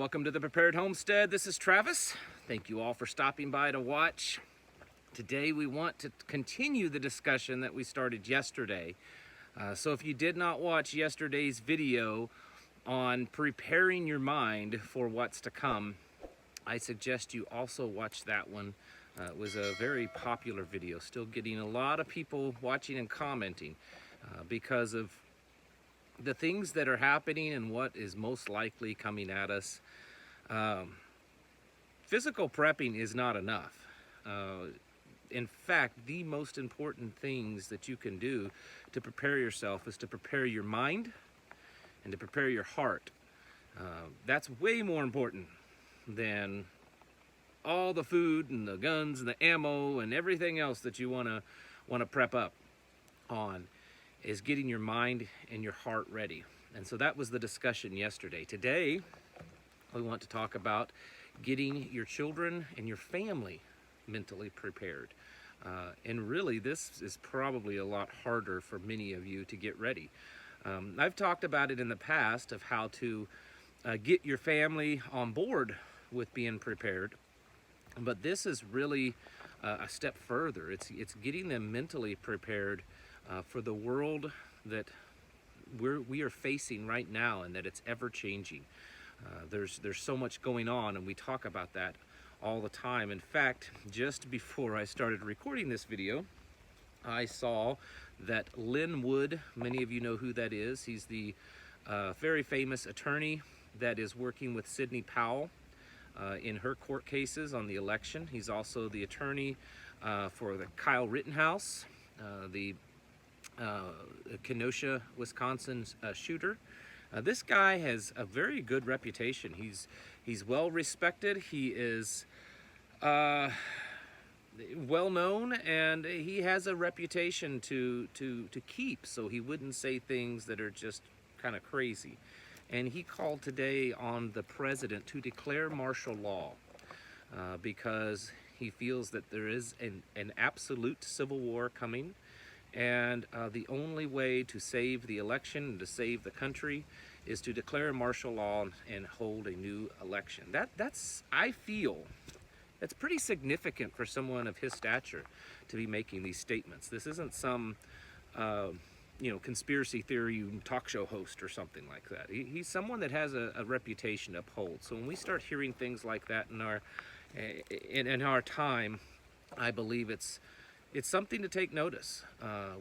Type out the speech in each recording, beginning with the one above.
Welcome to the Prepared Homestead. This is Travis. Thank you all for stopping by to watch. Today we want to continue the discussion that we started yesterday. So if you did not watch yesterday's video on preparing your mind for what's to come, I suggest you also watch that one. It was a very popular video, still getting a lot of people watching and commenting because of the things that are happening and what is most likely coming at us. Physical prepping is not enough. In fact, the most important things that you can do to prepare yourself is to prepare your mind and to prepare your heart. That's way more important than all the food and the guns and the ammo and everything else that you want to prep up on. Is getting your mind and your heart ready. And so that was the discussion yesterday. Today, we want to talk about getting your children and your family mentally prepared. And really, this is probably a lot harder for many of you to get ready. I've talked about it in the past of how to get your family on board with being prepared. But this is really a step further. It's getting them mentally prepared for the world that we are facing right now, and that it's ever changing. There's so much going on, and we talk about that all the time. In fact, just before I started recording this video, I saw that Lynn Wood, many of you know who that is. He's the very famous attorney that is working with Sidney Powell in her court cases on the election. He's also the attorney for the Kyle Rittenhouse, the Kenosha, Wisconsin shooter. This guy has a very good reputation. He's well respected. He is well known, and he has a reputation to keep. So he wouldn't say things that are just kind of crazy. And he called today on the president to declare martial law because he feels that there is an absolute civil war coming. And the only way to save the election and to save the country is to declare martial law and hold a new election. That's I feel, that's pretty significant for someone of his stature to be making these statements. This isn't some, conspiracy theory talk show host or something like that. He's someone that has a reputation to uphold. So when we start hearing things like that in our time, I believe it's something to take notice.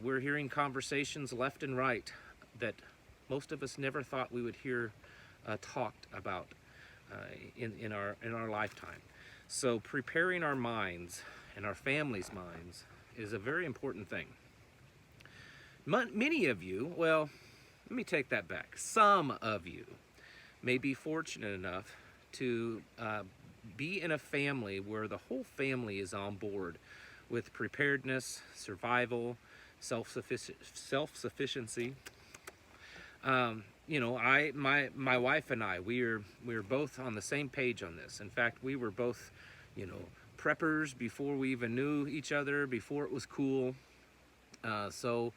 We're hearing conversations left and right that most of us never thought we would hear talked about in our lifetime. So preparing our minds and our families' minds is a very important thing. Many of you, well, let me take that back. Some of you may be fortunate enough to be in a family where the whole family is on board with preparedness, survival, self-sufficiency. My wife and I, we were both on the same page on this. In fact, we were both, preppers before we even knew each other, before it was cool. So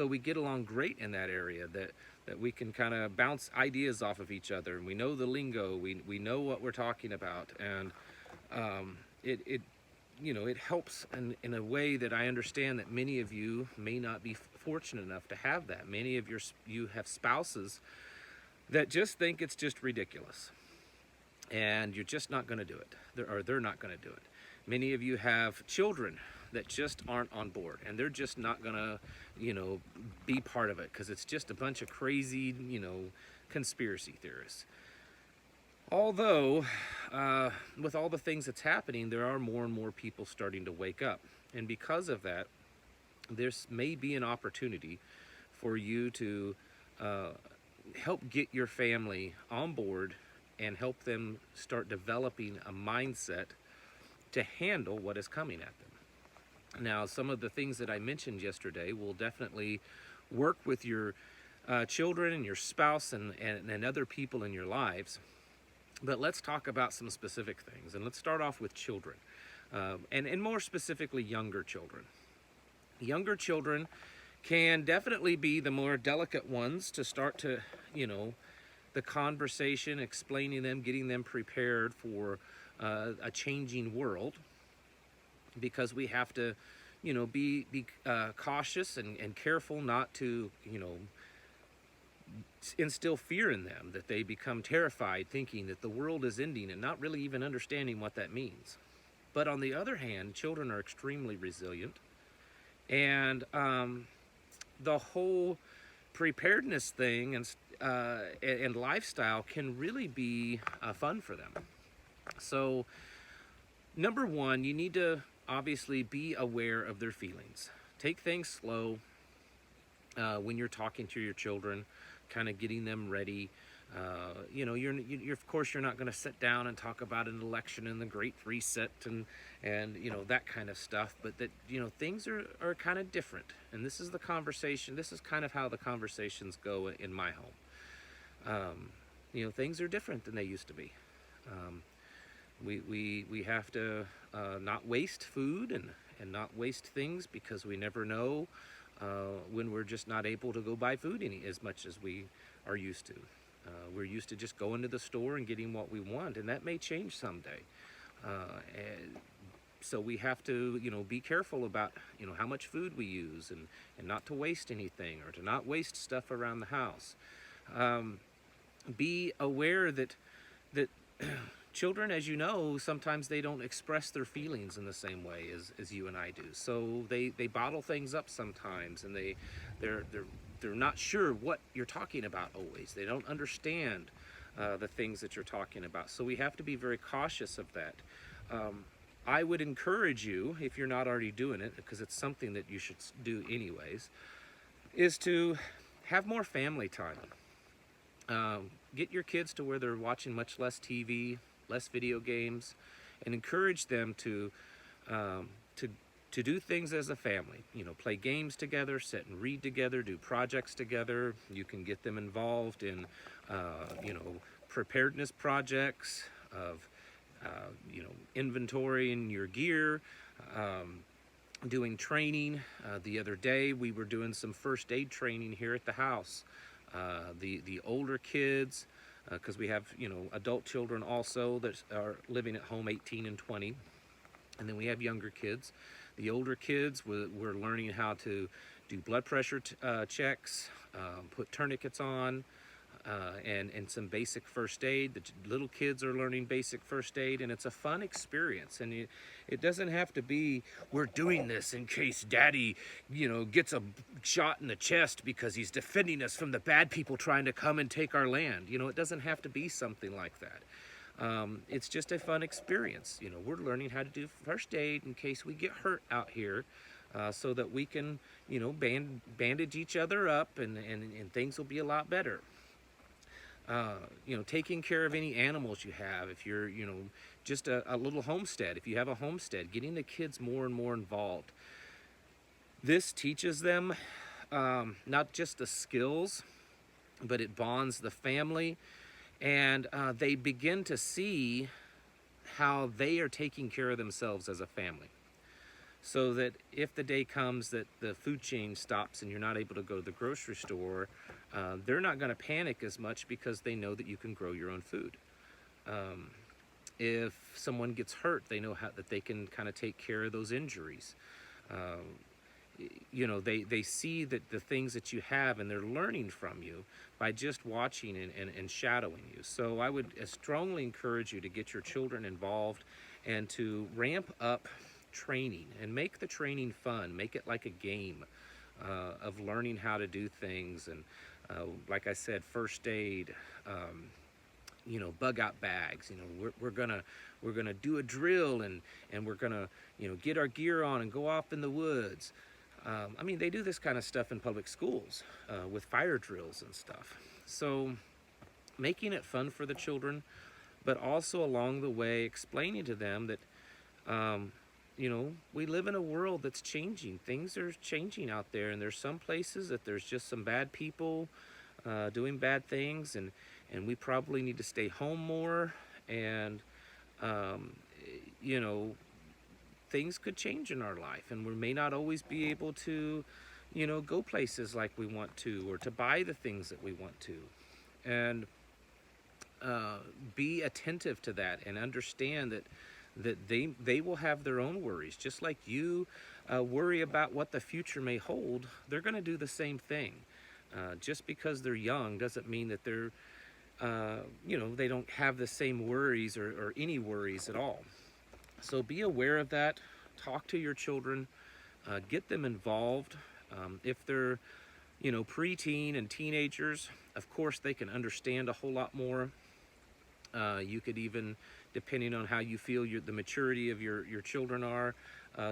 we get along great in that area, that we can kind of bounce ideas off of each other, and we know the lingo, we know what we're talking about, and it helps in a way that I understand that many of you may not be fortunate enough to have that. Many of you have spouses that just think it's just ridiculous, and you're just not going to do it, they're not going to do it. Many of you have children that just aren't on board, and they're just not going to, be part of it because it's just a bunch of crazy, conspiracy theorists. Although, with all the things that's happening, there are more and more people starting to wake up. And because of that, there may be an opportunity for you to help get your family on board and help them start developing a mindset to handle what is coming at them. Now, some of the things that I mentioned yesterday will definitely work with your children and your spouse and other people in your lives. But let's talk about some specific things, and let's start off with children, and more specifically younger children. Younger children can definitely be the more delicate ones to start to, the conversation, explaining them, getting them prepared for a changing world, because we have to, be cautious and careful not to, instill fear in them, that they become terrified thinking that the world is ending and not really even understanding what that means. But on the other hand, children are extremely resilient, and the whole preparedness thing and lifestyle can really be fun for them. So, number one, you need to obviously be aware of their feelings. Take things slow when you're talking to your children, kind of getting them ready. You're of course you're not going to sit down and talk about an election and the Great Reset and that kind of stuff. But that things are kind of different, and this is the conversation. This is kind of how the conversations go in my home. Things are different than they used to be. We have to not waste food and not waste things, because we never know when we're just not able to go buy food as much as we are used to. We're used to just going to the store and getting what we want, and that may change someday. So we have to, be careful about, how much food we use, and not to waste anything, or to not waste stuff around the house. Be aware that children, as you know, sometimes they don't express their feelings in the same way as you and I do. So they bottle things up sometimes, and they're not sure what you're talking about always. They don't understand the things that you're talking about. So we have to be very cautious of that. I would encourage you, if you're not already doing it, because it's something that you should do anyways, is to have more family time. Get your kids to where they're watching much less TV, less video games, and encourage them to do things as a family. Play games together, sit and read together, do projects together. You can get them involved in, preparedness projects of, inventorying your gear, doing training. The other day we were doing some first aid training here at the house. The older kids, because we have adult children also that are living at home, 18 and 20, and then we have younger kids. The older kids, we're learning how to do blood pressure checks, put tourniquets on, and some basic first aid. The little kids are learning basic first aid, and it's a fun experience. And it doesn't have to be, we're doing this in case Daddy, gets a shot in the chest because he's defending us from the bad people trying to come and take our land. It doesn't have to be something like that. It's just a fun experience. We're learning how to do first aid in case we get hurt out here, so that we can, bandage each other up, and things will be a lot better. Taking care of any animals you have. If you're, just a little homestead, if you have a homestead, getting the kids more and more involved. This teaches them not just the skills, but it bonds the family, and they begin to see how they are taking care of themselves as a family. So that if the day comes that the food chain stops and you're not able to go to the grocery store, they're not going to panic as much, because they know that you can grow your own food. If someone gets hurt, they know that they can kind of take care of those injuries. They see that the things that you have, and they're learning from you by just watching and shadowing you. So I would strongly encourage you to get your children involved and to ramp up training, and make the training fun. Make it like a game of learning how to do things. And like I said, first aid, bug out bags. We're gonna do a drill, and we're gonna get our gear on and go off in the woods. They do this kind of stuff in public schools with fire drills and stuff. So making it fun for the children, but also along the way explaining to them that we live in a world that's changing. Things are changing out there, and there's some places that there's just some bad people doing bad things, and we probably need to stay home more, and things could change in our life, and we may not always be able to go places like we want to, or to buy the things that we want to. And be attentive to that and understand that they will have their own worries, just like you worry about what the future may hold. They're going to do the same thing. Just because they're young doesn't mean that they're they don't have the same worries or any worries at all. So be aware of that. Talk to your children. Get them involved. If they're preteen and teenagers, of course they can understand a whole lot more. You could even, depending on how you feel the maturity of your children are,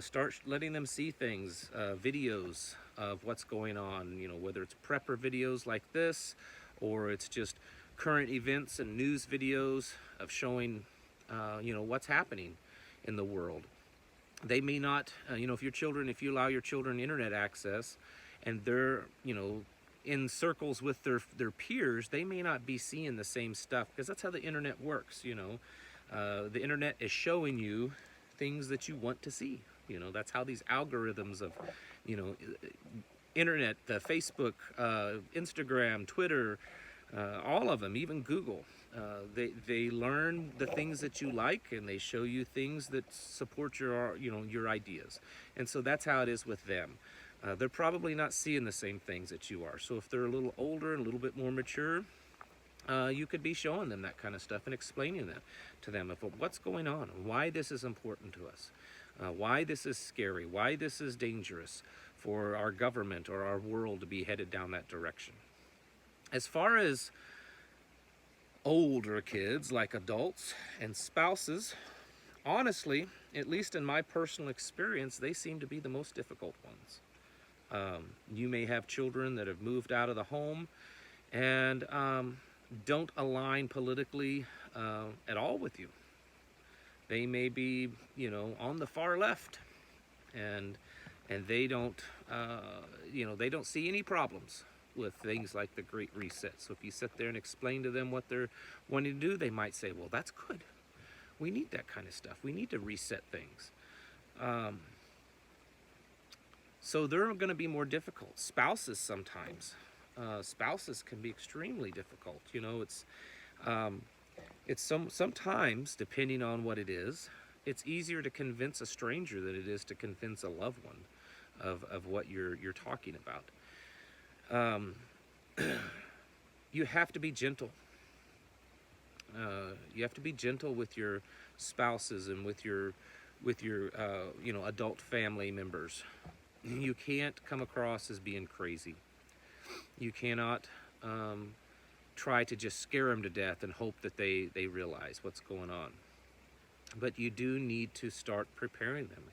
start letting them see things, videos of what's going on, whether it's prepper videos like this, or it's just current events and news videos of showing, what's happening in the world. They may not, if you allow your children internet access and they're, in circles with their peers, they may not be seeing the same stuff, because that's how the internet works. The internet is showing you things that you want to see. That's how these algorithms of, internet, Facebook, Instagram, Twitter, all of them, even Google, they learn the things that you like, and they show you things that support your ideas. And so that's how it is with them. They're probably not seeing the same things that you are. So if they're a little older and a little bit more mature, you could be showing them that kind of stuff and explaining that to them of what's going on, why this is important to us, why this is scary, why this is dangerous for our government or our world to be headed down that direction. As far as older kids, like adults and spouses, honestly, at least in my personal experience, they seem to be the most difficult ones. You may have children that have moved out of the home and don't align politically at all with you. They may be, on the far left, and they don't, they don't see any problems with things like the Great Reset. So if you sit there and explain to them what they're wanting to do, they might say, well, that's good. We need that kind of stuff. We need to reset things. So they're going to be more difficult. Spouses sometimes. Spouses can be extremely difficult. It's sometimes, depending on what it is, it's easier to convince a stranger than it is to convince a loved one of what you're talking about. You have to be gentle. You have to be gentle with your spouses and with your adult family members. You can't come across as being crazy. You cannot try to just scare them to death and hope that they realize what's going on. But you do need to start preparing them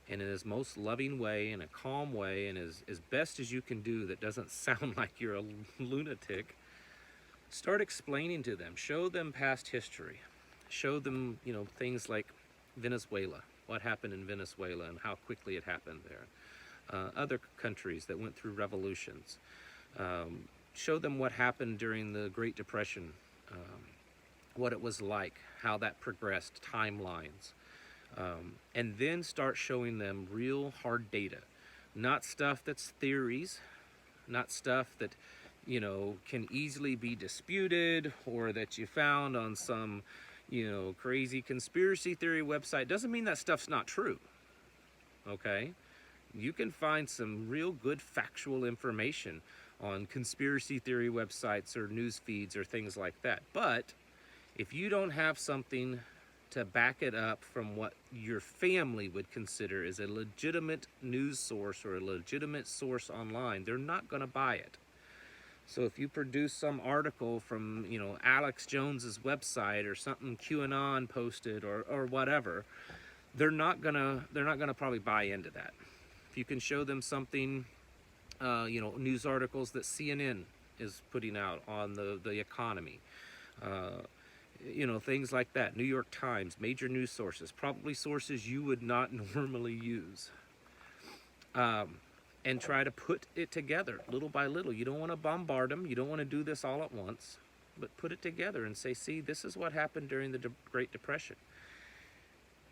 in as most loving way, in a calm way, and as best as you can do that doesn't sound like you're a lunatic. Start explaining to them. Show them past history. Show them, things like Venezuela, what happened in Venezuela and how quickly it happened there. Other countries that went through revolutions. Show them what happened during the Great Depression, what it was like, how that progressed, timelines. And then start showing them real hard data. Not stuff that's theories, not stuff that, can easily be disputed or that you found on some, crazy conspiracy theory website. Doesn't mean that stuff's not true, okay? You can find some real good factual information on conspiracy theory websites or news feeds or things like that. But if you don't have something to back it up from what your family would consider as a legitimate news source or a legitimate source online, they're not going to buy it. So if you produce some article from, Alex Jones's website or something QAnon posted or whatever, they're not gonna probably buy into that. If you can show them something, news articles that CNN is putting out on the economy, things like that. New York Times, major news sources, probably sources you would not normally use. And try to put it together little by little. You don't want to bombard them. You don't want to do this all at once, but put it together and say, see, this is what happened during the Great Depression.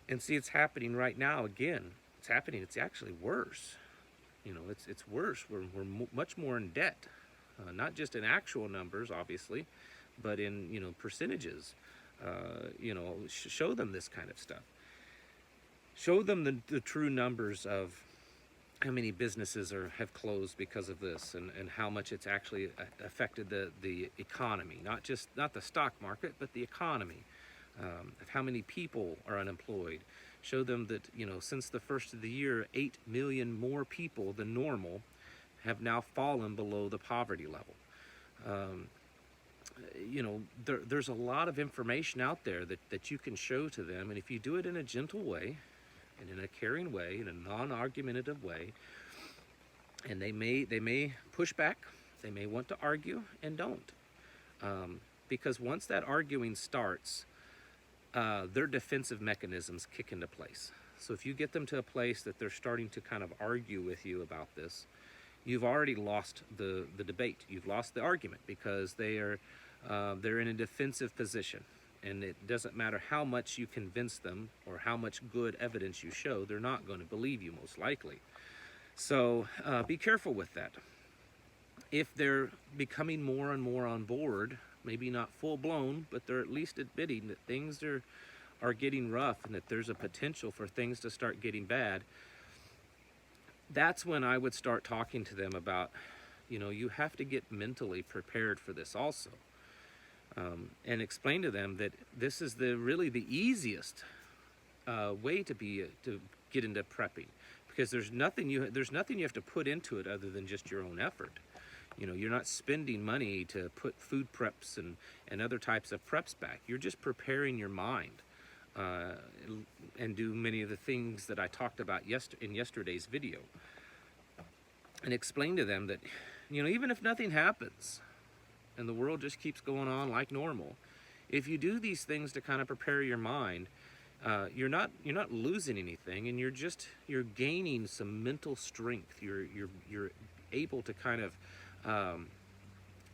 And see, it's happening right now again. It's happening. It's actually worse. It's worse. We're much more in debt, not just in actual numbers, obviously, but in, percentages. Show them this kind of stuff. Show them the true numbers of how many businesses have closed because of this, and how much it's actually affected the economy, not the stock market, but the economy, of how many people are unemployed. Show them that, since the first of the year, 8 million more people than normal have now fallen below the poverty level. There's a lot of information out there that you can show to them, and if you do it in a gentle way, and in a caring way, in a non-argumentative way, and they may push back, they may want to argue, and don't. Because once that arguing starts, their defensive mechanisms kick into place. So if you get them to a place that they're starting to kind of argue with you about this, you've already lost the debate. You've lost the argument, because they're in a defensive position. And it doesn't matter how much you convince them or how much good evidence you show, they're not going to believe you, most likely. So be careful with that. If they're becoming more and more on board, maybe not full-blown, but they're at least admitting that things are getting rough and that there's a potential for things to start getting bad, that's when I would start talking to them about, you have to get mentally prepared for this also. And explain to them that this is really the easiest way to get into prepping, because there's nothing you have to put into it other than just your own effort. You're not spending money to put food preps and other types of preps back. You're just preparing your mind, and do many of the things that I talked about in yesterday's video. And explain to them that, even if nothing happens, and the world just keeps going on like normal, if you do these things to kind of prepare your mind, you're not losing anything, and you're gaining some mental strength. You're able to kind of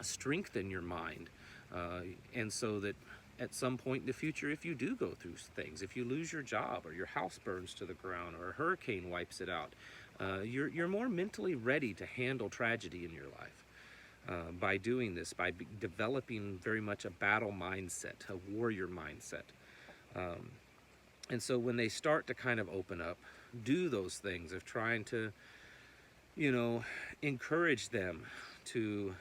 strengthen your mind, and so that at some point in the future, if you do go through things, if you lose your job, or your house burns to the ground, or a hurricane wipes it out, you're more mentally ready to handle tragedy in your life. By doing this, by developing very much a battle mindset, a warrior mindset. And so when they start to kind of open up, do those things of trying to, encourage them to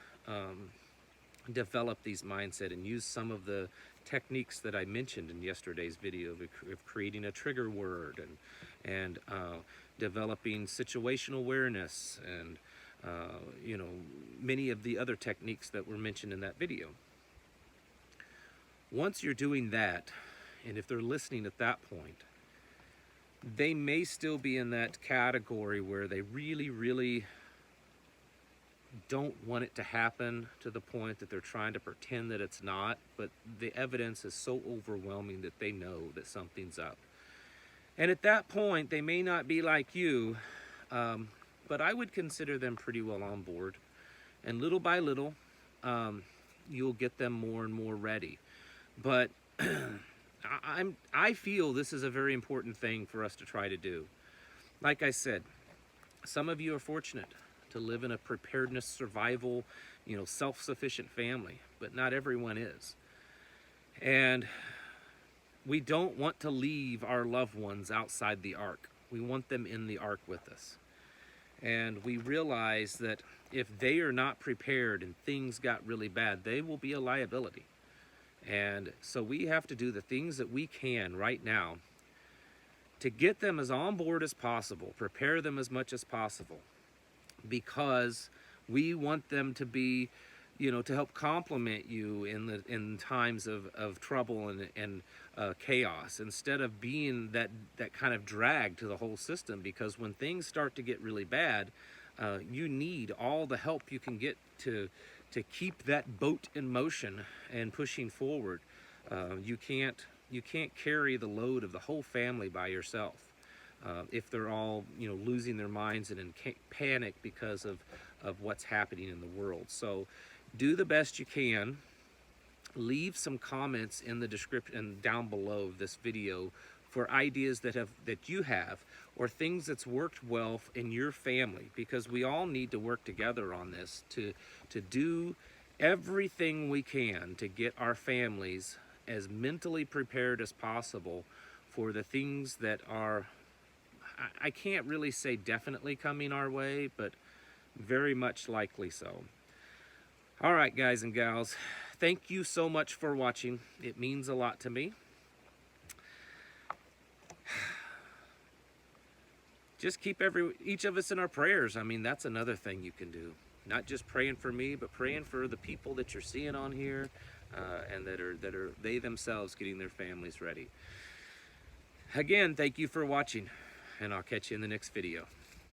develop these mindset and use some of the techniques that I mentioned in yesterday's video of creating a trigger word, and developing situational awareness, and many of the other techniques that were mentioned in that video. Once you're doing that, and if they're listening at that point, they may still be in that category where they really, really don't want it to happen to the point that they're trying to pretend that it's not, but the evidence is so overwhelming that they know that something's up. And at that point, they may not be like you, but I would consider them pretty well on board. And little by little, you'll get them more and more ready. But I feel this is a very important thing for us to try to do. Like I said, some of you are fortunate to live in a preparedness, survival, self-sufficient family, but not everyone is. And we don't want to leave our loved ones outside the ark. We want them in the ark with us. And we realize that if they are not prepared and things got really bad, they will be a liability. And so we have to do the things that we can right now to get them as on board as possible, prepare them as much as possible, because we want them to be, to help complement you in times of trouble and chaos, instead of being that kind of drag to the whole system. Because when things start to get really bad, you need all the help you can get to keep that boat in motion and pushing forward. You can't carry the load of the whole family by yourself. If they're all losing their minds and in panic because of what's happening in the world. So do the best you can. Leave some comments in the description down below this video for ideas that you have, or things that's worked well in your family, because we all need to work together on this to do everything we can to get our families as mentally prepared as possible for the things that are, I can't really say definitely coming our way, but very much likely so. All right, guys and gals, thank you so much for watching. It means a lot to me. Just keep each of us in our prayers. I mean, that's another thing you can do. Not just praying for me, but praying for the people that you're seeing on here, and that are they themselves getting their families ready. Again, thank you for watching, and I'll catch you in the next video.